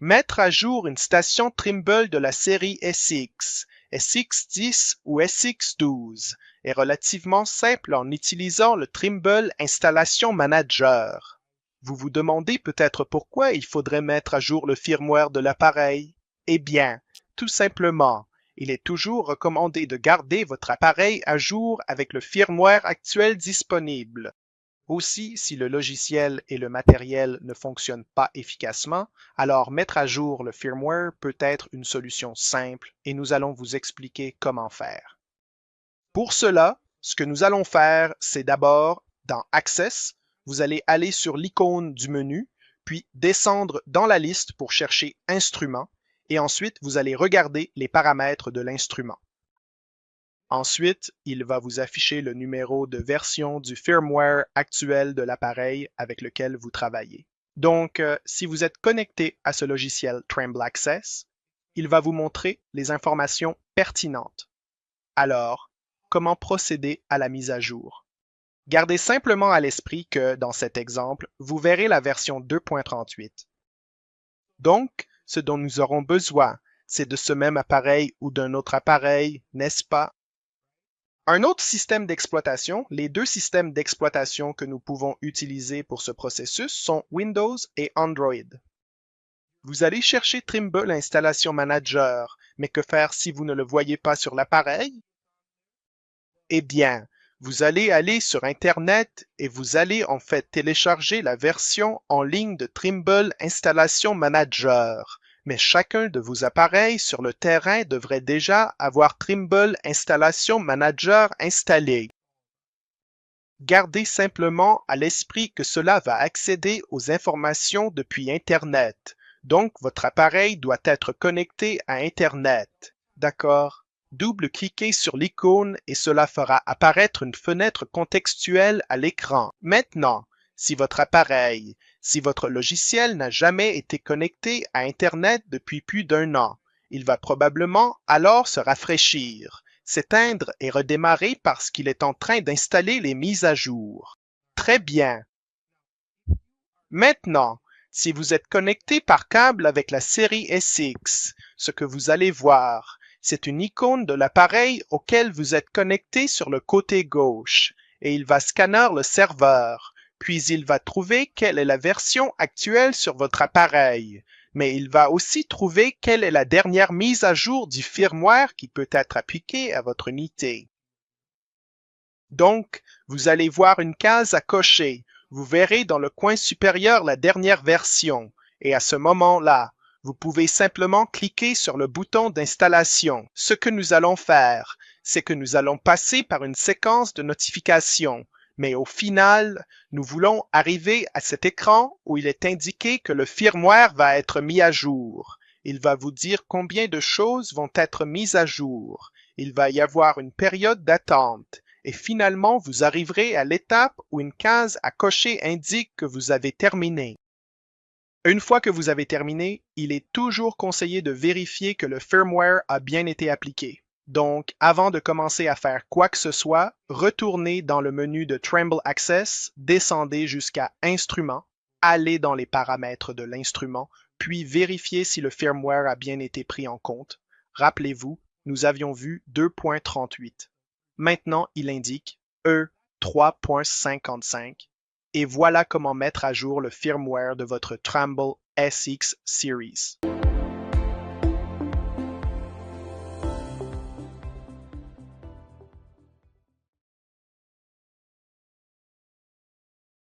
Mettre à jour une station Trimble de la série SX, SX10 ou SX12 est relativement simple en utilisant le Trimble Installation Manager. Vous vous demandez peut-être pourquoi il faudrait mettre à jour le firmware de l'appareil? Eh bien, tout simplement, il est toujours recommandé de garder votre appareil à jour avec le firmware actuel disponible. Aussi, si le logiciel et le matériel ne fonctionnent pas efficacement, alors mettre à jour le firmware peut être une solution simple et nous allons vous expliquer comment faire. Pour cela, ce que nous allons faire, c'est d'abord, dans Access, vous allez aller sur l'icône du menu, puis descendre dans la liste pour chercher Instrument, et ensuite vous allez regarder les paramètres de l'instrument. Ensuite, il va vous afficher le numéro de version du firmware actuel de l'appareil avec lequel vous travaillez. Donc, si vous êtes connecté à ce logiciel Trimble Access, il va vous montrer les informations pertinentes. Alors, comment procéder à la mise à jour? Gardez simplement à l'esprit que, dans cet exemple, vous verrez la version 2.38. Donc, ce dont nous aurons besoin, c'est de ce même appareil ou d'un autre appareil, n'est-ce pas? Un autre système d'exploitation, les deux systèmes d'exploitation que nous pouvons utiliser pour ce processus sont Windows et Android. Vous allez chercher Trimble Installation Manager, mais que faire si vous ne le voyez pas sur l'appareil? Eh bien, vous allez aller sur Internet et vous allez en fait télécharger la version en ligne de Trimble Installation Manager. Mais chacun de vos appareils sur le terrain devrait déjà avoir Trimble Installation Manager installé. Gardez simplement à l'esprit que cela va accéder aux informations depuis Internet. Donc, votre appareil doit être connecté à Internet. D'accord? Double-cliquez sur l'icône et cela fera apparaître une fenêtre contextuelle à l'écran. Maintenant, si votre logiciel n'a jamais été connecté à Internet depuis plus d'1 an, il va probablement alors se rafraîchir, s'éteindre et redémarrer parce qu'il est en train d'installer les mises à jour. Très bien. Maintenant, si vous êtes connecté par câble avec la série SX, ce que vous allez voir, c'est une icône de l'appareil auquel vous êtes connecté sur le côté gauche, et il va scanner le serveur, puis il va trouver quelle est la version actuelle sur votre appareil, mais il va aussi trouver quelle est la dernière mise à jour du firmware qui peut être appliquée à votre unité. Donc, vous allez voir une case à cocher. Vous verrez dans le coin supérieur la dernière version, et à ce moment-là, vous pouvez simplement cliquer sur le bouton d'installation. Ce que nous allons faire, c'est que nous allons passer par une séquence de notifications, mais au final, nous voulons arriver à cet écran où il est indiqué que le firmware va être mis à jour. Il va vous dire combien de choses vont être mises à jour. Il va y avoir une période d'attente. Et finalement, vous arriverez à l'étape où une case à cocher indique que vous avez terminé. Une fois que vous avez terminé, il est toujours conseillé de vérifier que le firmware a bien été appliqué. Donc, avant de commencer à faire quoi que ce soit, retournez dans le menu de Trimble Access, descendez jusqu'à Instrument, allez dans les paramètres de l'instrument, puis vérifiez si le firmware a bien été pris en compte. Rappelez-vous, nous avions vu 2.38. Maintenant, il indique E3.55 et voilà comment mettre à jour le firmware de votre Trimble SX Series.